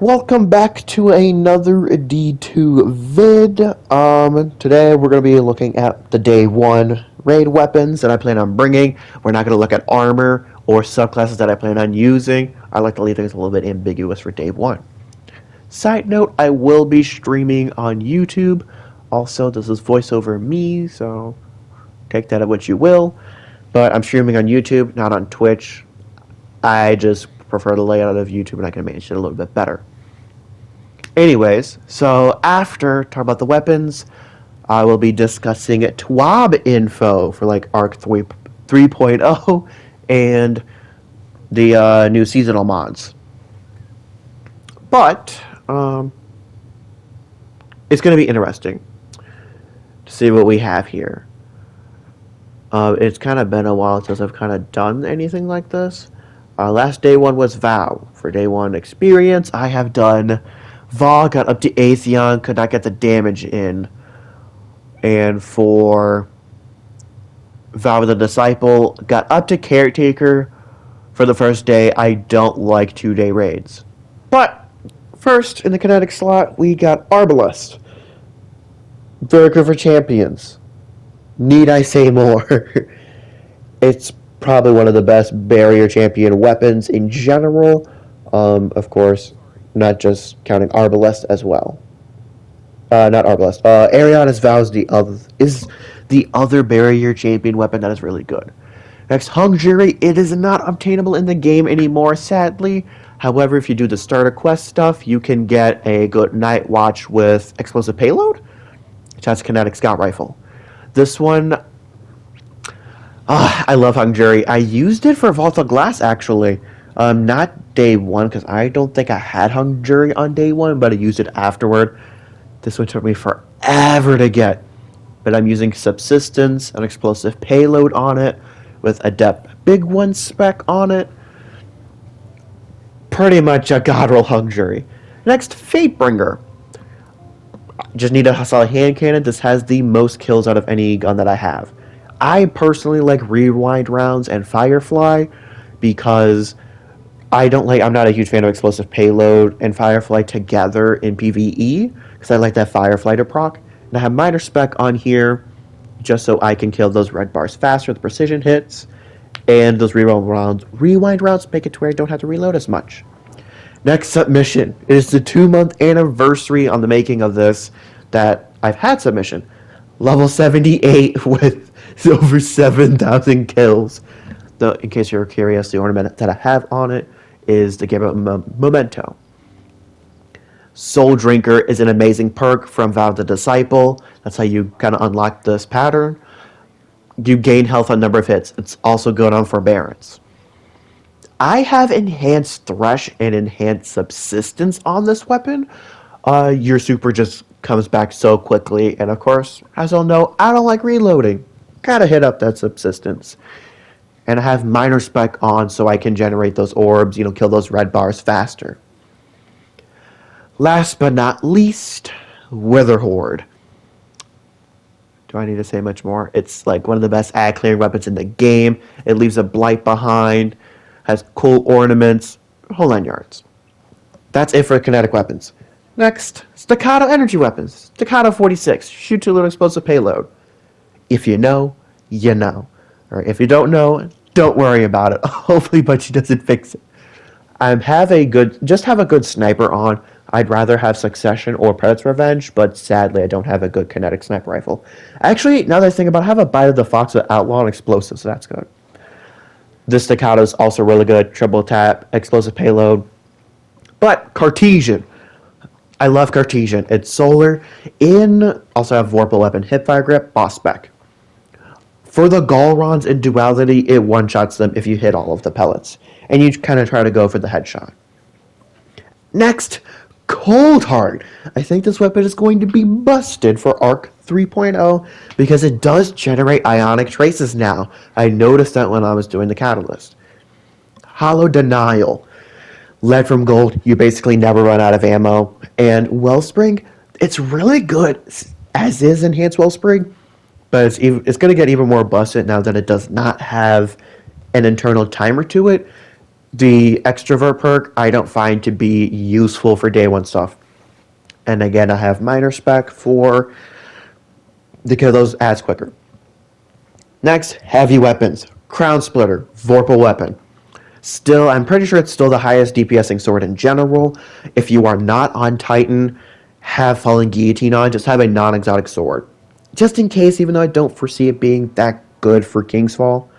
Welcome back to another D2 vid. Today we're going to be looking at the day 1 raid weapons that I plan on bringing. We're not going to look at armor or subclasses that I plan on using. I like to leave things a little bit ambiguous for day 1. Side note, I will be streaming on YouTube. Also, this is voiceover me, so take that at what you will. But I'm streaming on YouTube, not on Twitch. I just prefer the layout of YouTube and I can manage it a little bit better. Anyways, so after talking about the weapons, I will be discussing Twab info for like Arc 3.0 and the new seasonal mods. But it's going to be interesting to see what we have here. It's kind of been a while since I've kind of done anything like this. Last day 1 was Vow. For day 1 experience, I have done Vaw, got up to Atheon, could not get the damage in. And for Vow the Disciple, got up to Caretaker for the first day. I don't like 2-day raids. But first, in the Kinetics slot, we got Arbalest. Very good for champions. Need I say more? It's probably one of the best barrier champion weapons in general. Of course, not just counting Arbalest as well. Not Arbalest. Ariana's Vow is the other barrier champion weapon that is really good. Next, Hung Jury. It is not obtainable in the game anymore, sadly. However, if you do the starter quest stuff, you can get a good night watch with explosive payload, which has kinetic scout rifle. This one, I love Hung Jury. I used it for Vault of Glass, actually. Not day 1, because I don't think I had Hung Jury on day 1, but I used it afterward. This one took me forever to get. But I'm using Subsistence, an explosive payload on it, with Adept Big One spec on it. Pretty much a god roll Hung Jury. Next, Fatebringer. Just need a solid hand cannon. This has the most kills out of any gun that I have. I personally like rewind rounds and Firefly because I'm not a huge fan of explosive payload and Firefly together in PvE because I like that Firefly to proc. And I have minor spec on here just so I can kill those red bars faster with precision hits. And those rewind rounds make it to where I don't have to reload as much. Next submission. It is the 2-month anniversary on the making of this that I've had submission. Level 78 with over 7,000 kills. Though, in case you're curious, the ornament that I have on it is the Game Memento. Soul Drinker is an amazing perk from Vow the Disciple. That's how you kind of unlock this pattern. You gain health on number of hits. It's also good on Forbearance. I have Enhanced Thresh and Enhanced Subsistence on this weapon. Your super just comes back so quickly. And of course, as you'll know, I don't like reloading. Gotta hit up that Subsistence. And I have minor spec on so I can generate those orbs, kill those red bars faster. Last but not least, Witherhoard. Do I need to say much more? It's like one of the best ad clearing weapons in the game. It leaves a blight behind, has cool ornaments, whole 9 yards. That's it for kinetic weapons. Next, Staccato energy weapons. Staccato 46, shoot to a little explosive payload. If you know, you know. Or if you don't know, don't worry about it. Hopefully Bungie doesn't fix it. Have a good sniper on. I'd rather have Succession or Predator's Revenge, but sadly I don't have a good kinetic sniper rifle. Actually, now that I think about it, I have a Bite of the Fox with Outlaw and Explosive, so that's good. This Staccato is also really good. Triple tap, explosive payload. But Cartesian. I love Cartesian. It's solar. Also have Vorpal Weapon, Hipfire Grip, Boss Spec. For the Galrons in Duality, it one-shots them if you hit all of the pellets. And you kind of try to go for the headshot. Next, Coldheart. I think this weapon is going to be busted for Arc 3.0 because it does generate ionic traces now. I noticed that when I was doing the Catalyst. Hollow Denial. Lead from Gold, you basically never run out of ammo. And Wellspring, it's really good as is Enhanced Wellspring, but it's going to get even more busted now that it does not have an internal timer to it. The extrovert perk I don't find to be useful for day 1 stuff. And again, I have minor spec for to kill those ads quicker. Next, heavy weapons. Crown Splitter, Vorpal weapon. Still, I'm pretty sure it's still the highest DPSing sword in general. If you are not on Titan, have Fallen Guillotine on, just have a non-exotic sword. Just in case, even though I don't foresee it being that good for King's Fall.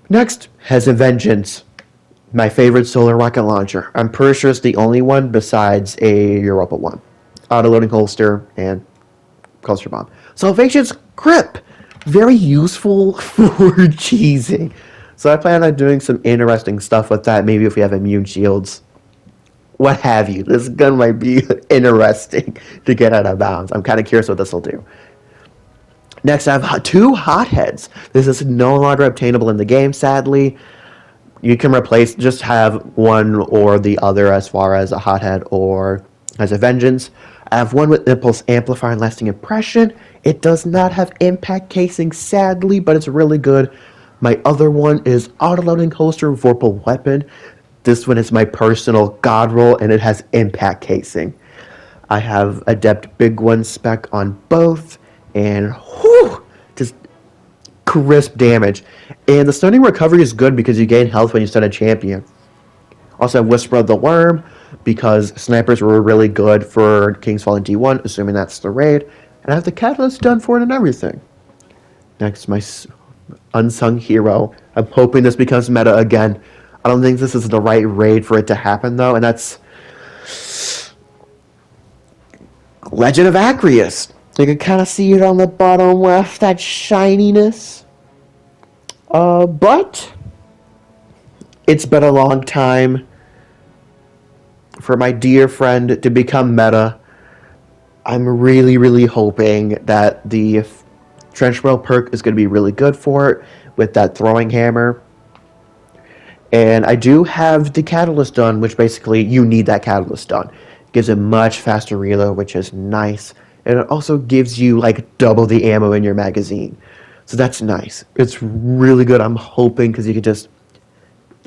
Next, has a Vengeance. My favorite solar rocket launcher. I'm pretty sure it's the only one besides a Europa one. Auto-loading holster and cluster bomb. Salvation's Grip. Very useful for cheesing. So I plan on doing some interesting stuff with that. Maybe if we have immune shields. What have you. This gun might be interesting to get out of bounds. I'm kind of curious what this will do. Next, I have 2 hotheads. This is no longer obtainable in the game, sadly. You can replace, just have one or the other as far as a hothead or as a vengeance. I have one with impulse amplifier and lasting impression. It does not have impact casing, sadly, but it's really good. My other one is auto-loading holster Vorpal weapon. This one is my personal god roll, and it has impact casing. I have adept big one spec on both, and whew, just crisp damage. And the stunning recovery is good because you gain health when you stun a champion. Also, Whisper of the Worm, because snipers were really good for King's Fall in D1, assuming that's the raid. And I have the catalyst done for it and everything. Next, my unsung hero. I'm hoping this becomes meta again. I don't think this is the right raid for it to happen, though, and that's Legend of Acreus. You can kind of see it on the bottom left, that shininess. But it's been a long time for my dear friend to become meta. I'm really, really hoping that the Trenchwell perk is going to be really good for it with that throwing hammer. And I do have the catalyst done, which basically you need that catalyst done. It gives a much faster reload, which is nice. And it also gives you like double the ammo in your magazine. So that's nice. It's really good. I'm hoping because you could just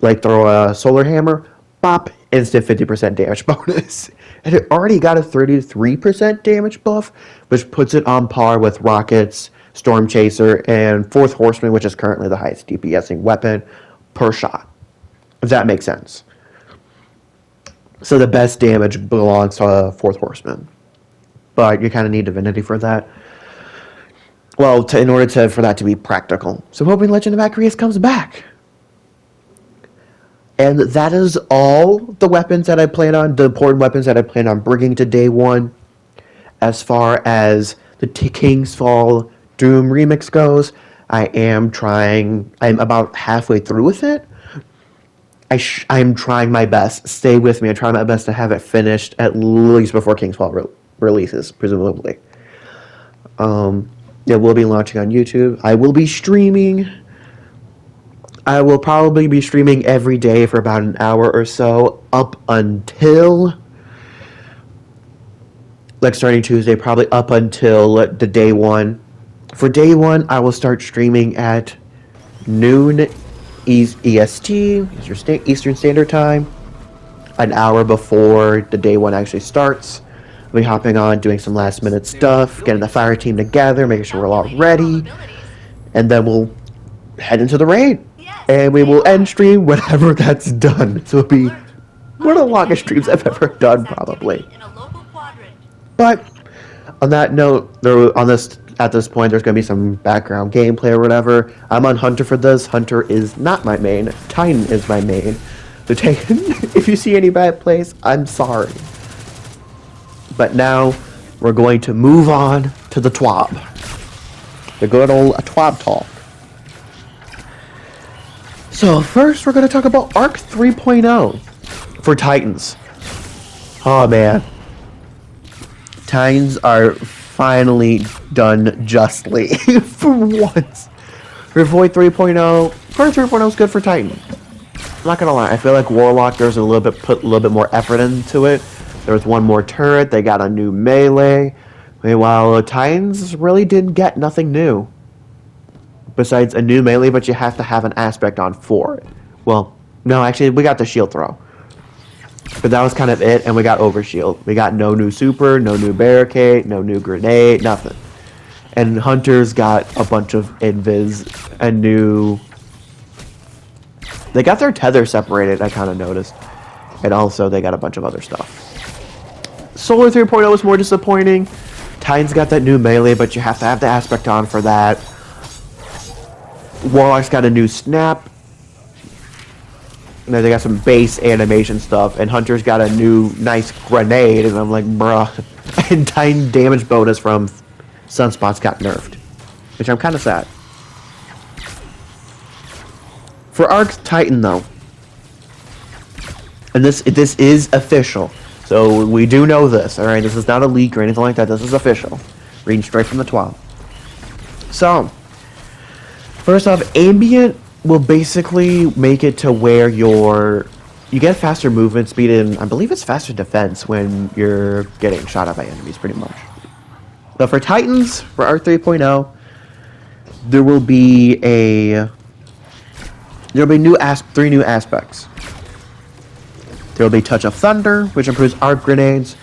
like throw a solar hammer, bop, instant 50% damage bonus. And it already got a 33% damage buff, which puts it on par with Rockets, Storm Chaser, and Fourth Horseman, which is currently the highest DPSing weapon per shot. If that makes sense. So the best damage belongs to Fourth Horseman. But you kind of need Divinity for that. Well, in order for that to be practical. So I'm hoping Legend of Acreus comes back. And that is all the weapons that I plan on, the important weapons that I plan on bringing to day 1. As far as the King's Fall Doom remix goes, I'm about halfway through with it. I'm trying my best. Stay with me. I'm trying my best to have it finished at least before King's Fall releases, presumably. Yeah, we'll be launching on YouTube. I will be streaming. I will probably be streaming every day for about an hour or so up until, like starting Tuesday, probably up until the day 1. For day 1, I will start streaming at noon EST, Eastern Standard Time, an hour before the day 1 actually starts. We'll be hopping on, doing some last minute stuff, getting the fire team together, making sure we're all ready, and then we'll head into the raid. And we will end stream whenever that's done. So it'll be one of the longest streams I've ever done, probably. But on that note, at this point, there's going to be some background gameplay or whatever. I'm on Hunter for this. Hunter is not my main. Titan is my main. So if you see any bad plays, I'm sorry. But now we're going to move on to the Twab. The good old Twab talk. So first, we're going to talk about Arc 3.0 for Titans. Oh man. Titans are finally done justly for once. For Void 3.0, Void 3.0 is good for Titan. I'm not gonna lie, I feel like Warlock put a little bit more effort into it. There was one more turret, they got a new melee. Meanwhile, Titans really did get nothing new. Besides a new melee, but you have to have an aspect on for it. Well, No, actually, we got the shield throw. But that was kind of it, and we got overshield. We got no new super, no new barricade, no new grenade, nothing. And Hunters got a bunch of invis and new... They got their tether separated, I kind of noticed. And also, they got a bunch of other stuff. Solar 3.0 was more disappointing. Titans got that new melee, but you have to have the aspect on for that. Warlocks got a new snap. And then they got some base animation stuff. And Hunters got a new nice grenade. And I'm like, bruh. And Titan damage bonus from Sunspots got nerfed. Which I'm kind of sad. For Arc Titan, though. And this is official. So we do know this, alright? This is not a leak or anything like that. This is official. Reading straight from the Twab. So, first off, Ambient will basically make it to where you get faster movement speed and I believe it's faster defense when you're getting shot at by enemies, pretty much. But for Titans, for Arc 3.0, there will be three new aspects. There will be Touch of Thunder, which improves arc grenades.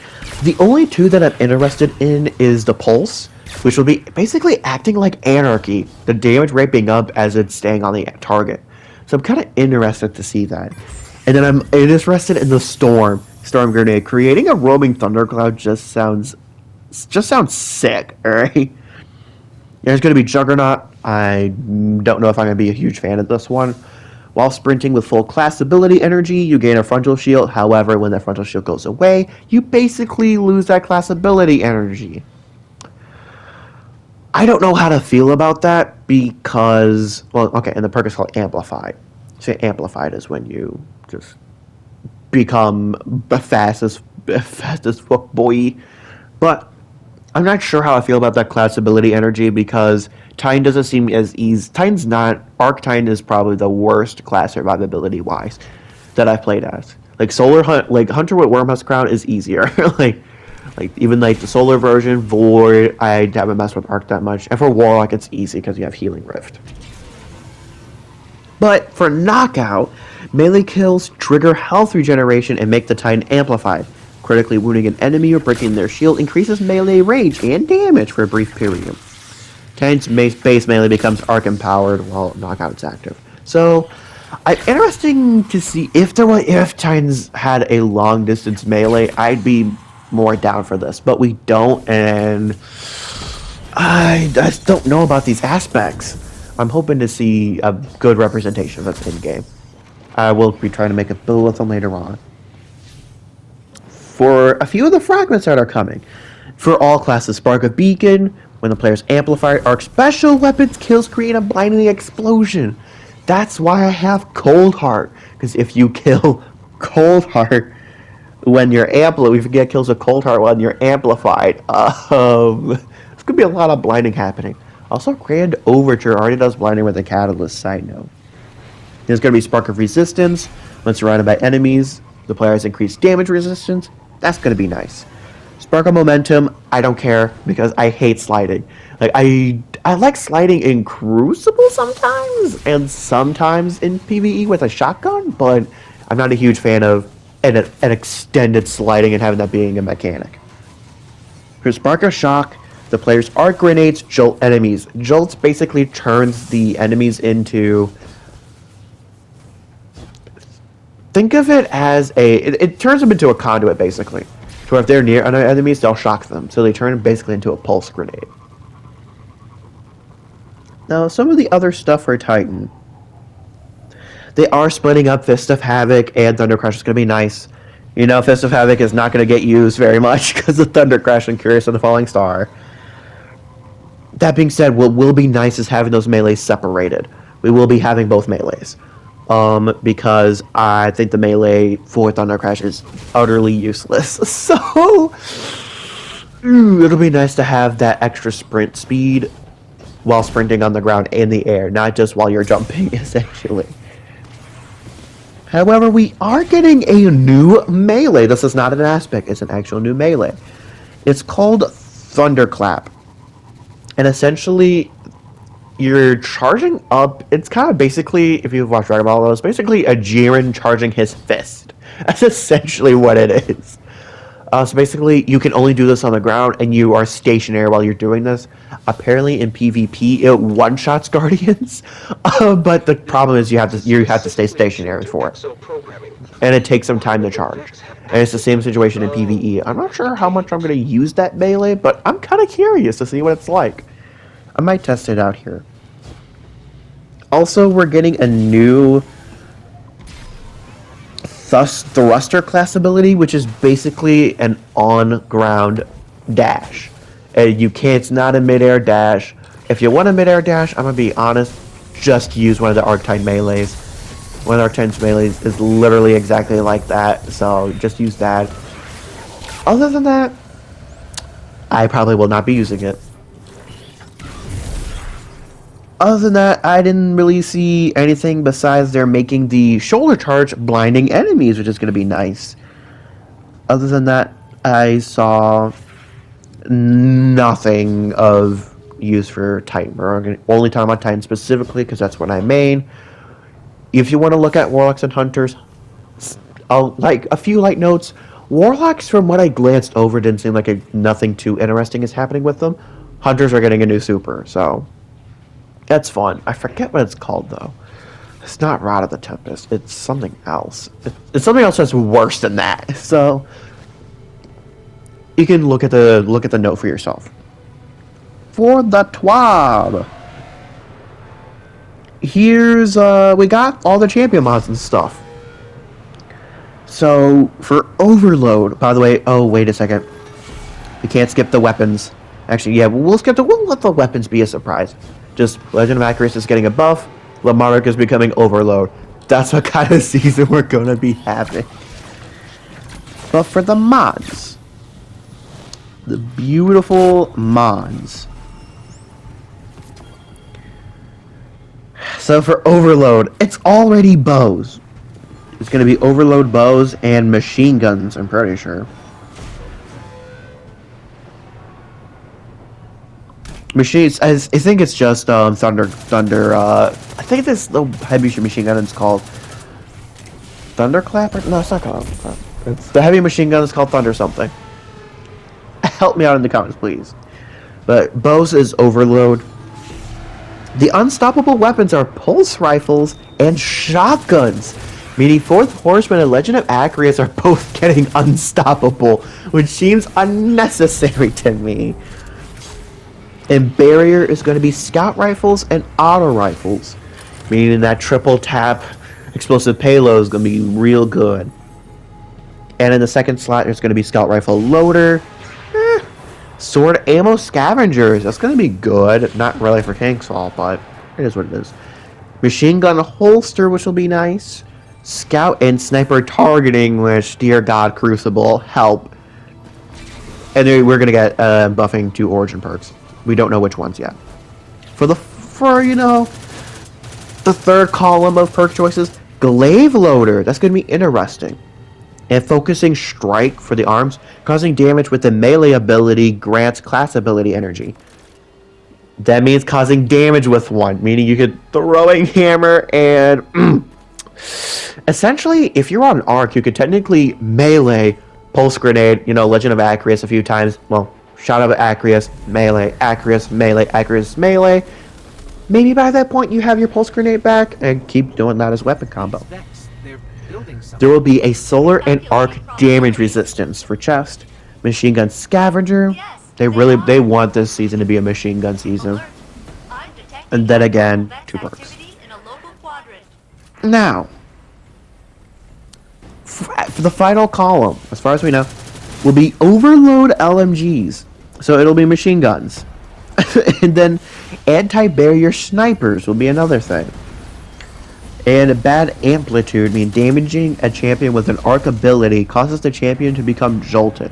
The only two that I'm interested in is the Pulse, which will be basically acting like Anarchy, the damage rate being up as it's staying on the target. So I'm kind of interested to see that. And then I'm interested in the Storm Grenade. Creating a roaming thundercloud just sounds sick, alright? There's going to be Juggernaut. I don't know if I'm going to be a huge fan of this one. While sprinting with full class ability energy, you gain a frontal shield. However, when that frontal shield goes away, you basically lose that class ability energy. I don't know how to feel about that because, well, okay, and the perk is called Amplified. So Amplified is when you just become fast as fuck boy. But I'm not sure how I feel about that class ability energy because Titan doesn't seem as easy. Arc Titan is probably the worst class survivability wise that I've played as. Like Hunter with Wormhusk Crown is easier. like even like the Solar version, Void, I haven't messed with Arc that much. And for Warlock, it's easy because you have Healing Rift. But for Knockout, melee kills trigger health regeneration and make the Titan amplified. Critically wounding an enemy or breaking their shield increases melee range and damage for a brief period. Titan's base melee becomes arc empowered while Knockout is active. So, interesting to see if Titans had a long distance melee. I'd be more down for this, but we don't, and I just don't know about these aspects. I'm hoping to see a good representation of it in game. I will be trying to make a build with them later on. For a few of the fragments that are coming, for all classes, Spark of Beacon. When the player's amplified arc special weapons kills create a blinding explosion. That's why I have Cold Heart. Because if you kill Cold Heart when you're amplified, if you get kills with Cold Heart when you're amplified, there's gonna be a lot of blinding happening. Also, Grand Overture already does blinding with a catalyst. Side note. There's gonna be Spark of Resistance. When surrounded by enemies, the player has increased damage resistance. That's gonna be nice. Spark of Momentum, I don't care because I hate sliding. Like I like sliding in Crucible sometimes and sometimes in PvE with a shotgun, but I'm not a huge fan of an extended sliding and having that being a mechanic. For Spark of Shock, the player's arc grenades jolt enemies. Jolts basically turns the enemies into... Think of it as it turns them into a conduit basically. So if they're near other enemies, they'll shock them. So they turn basically into a pulse grenade. Now, some of the other stuff for Titan. They are splitting up Fist of Havoc and Thunder Crash is going to be nice. You know, Fist of Havoc is not going to get used very much because of Thunder Crash and Curious of the Falling Star. That being said, what will be nice is having those melees separated. We will be having both melees. Because I think the melee for Thunder Crash is utterly useless. So, it'll be nice to have that extra sprint speed while sprinting on the ground and the air, not just while you're jumping, essentially. However, we are getting a new melee. This is not an aspect, it's an actual new melee. It's called Thunderclap. And essentially, you're charging up. It's kind of basically, if you've watched Dragon Ball, it's basically a Jiren charging his fist. That's essentially what it is. So basically, you can only do this on the ground, and you are stationary while you're doing this. Apparently, in PvP, it one-shots Guardians, but the problem is you have to stay stationary for it, and it takes some time to charge. And it's the same situation in PvE. I'm not sure how much I'm going to use that melee, but I'm kind of curious to see what it's like. I might test it out here. Also, we're getting a new thruster class ability, which is basically an on-ground dash. It's not a mid-air dash. If you want a mid-air dash, I'm gonna be honest, just use one of the Archetype melees. One of the Archetype melees is literally exactly like that, so just use that. Other than that, I probably will not be using it. Other than that, I didn't really see anything besides they're making the shoulder charge blinding enemies, which is going to be nice. Other than that, I saw nothing of use for Titan. We're only talking about Titan specifically because that's what I main. If you want to look at Warlocks and Hunters, like a few light notes. Warlocks, from what I glanced over, didn't seem like nothing too interesting is happening with them. Hunters are getting a new super, so that's fun. I forget what it's called though. It's not Rod of the Tempest. It's something else. It's something else that's worse than that. So you can look at the note for yourself. For the Twab, here's we got all the champion mods and stuff. So for Overload, by the way, oh wait a second, we can't skip the weapons. Actually, yeah, we'll let the weapons be a surprise. Just Legend of Accuracy is getting a buff. The Monarch is becoming Overload. That's what kind of season we're gonna be having. But for the mods, the beautiful mods. So for Overload, it's already bows. It's gonna be Overload bows and machine guns, I'm pretty sure. Machines, I think it's just Thunder. I think this the heavy machine gun is called Thunderclap. No, it's not called. It's the heavy machine gun is called Thunder something. Help me out in the comments, please. But bows is Overload. The unstoppable weapons are pulse rifles and shotguns, meaning Fourth Horseman and Legend of Acreus are both getting unstoppable, which seems unnecessary to me. And Barrier is going to be scout rifles and auto rifles, meaning that triple tap explosive payload is going to be real good. And in the second slot, there's going to be scout rifle loader, sword ammo scavengers. That's going to be good. Not really for Kingsfall, but it is what it is. Machine gun holster, which will be nice. Scout and sniper targeting, which, dear God, Crucible, help. And then we're going to get buffing to origin perks. We don't know which ones yet. For the third column of perk choices, Glaive Loader. That's going to be interesting. And Focusing Strike for the arms, causing damage with the melee ability grants class ability energy. That means causing damage with one, meaning you could Throwing Hammer and essentially, if you're on Arc, you could technically melee Pulse Grenade, Legend of Acreus a few times. Well, Shot of Acreus, melee, Acreus, melee, Acreus, melee. Maybe by that point you have your Pulse Grenade back and keep doing that as weapon combo. There will be a solar and arc damage resistance for chest. Machine gun scavenger. They want this season to be a machine gun season. And then again, 2 perks. Now, for the final column, as far as we know, will be Overload LMGs. So it'll be machine guns. And then anti-barrier snipers will be another thing. And bad amplitude means damaging a champion with an arc ability causes the champion to become jolted.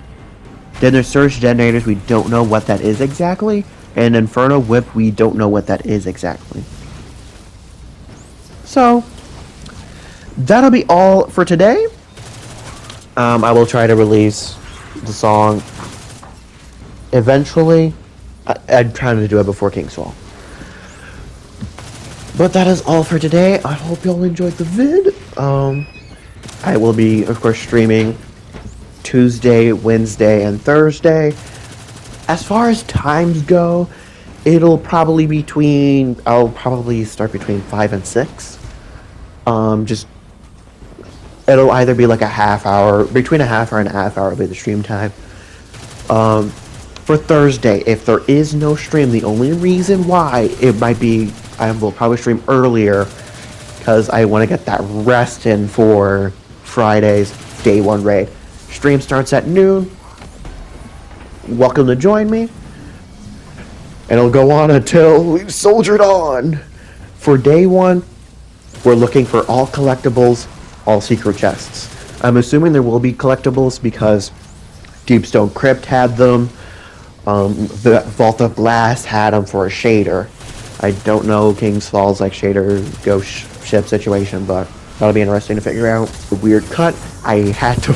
Then there's surge detonators, we don't know what that is exactly. And Inferno Whip, we don't know what that is exactly. So, that'll be all for today. I will try to release the song eventually. I'm trying to do it before Kingsfall. But that is all for today. I hope y'all enjoyed the vid. I will be, of course, streaming Tuesday, Wednesday, and Thursday. As far as times go, it'll probably I'll probably start between 5 and 6. Just, it'll either be like a half hour, between a half hour and a half hour will be the stream time. For Thursday, if there is no stream, the only reason why it might be, I will probably stream earlier, because I want to get that rest in for Friday's day 1 raid. Stream starts at noon. Welcome to join me. And it'll go on until we've soldiered on. For day 1, we're looking for all collectibles, all secret chests. I'm assuming there will be collectibles because Deepstone Crypt had them. The Vault of Glass had them for a shader. I don't know King's Falls like shader ghost ship situation, but that'll be interesting to figure out. A weird cut. I had to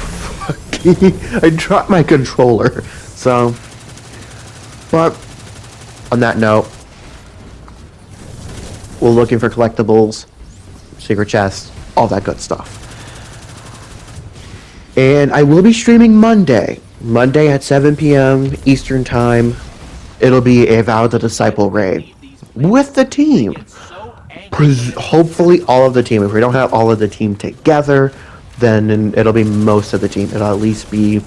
I dropped my controller. So, but on that note, we're looking for collectibles, secret chests, all that good stuff. And I will be streaming Monday at 7 p.m. Eastern Time. It'll be a Vow the Disciple raid with the team. Hopefully all of the team. If we don't have all of the team together, then it'll be most of the team. It'll at least be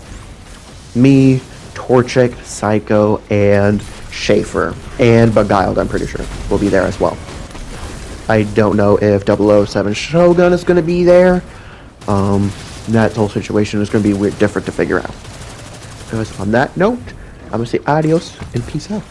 me, Torchic, Psycho, and Schaefer. And Beguiled, I'm pretty sure, will be there as well. I don't know if 007 Shogun is going to be there. That whole situation is going to be weird, different to figure out. Anyways, on that note, I'm going to say adios and peace out.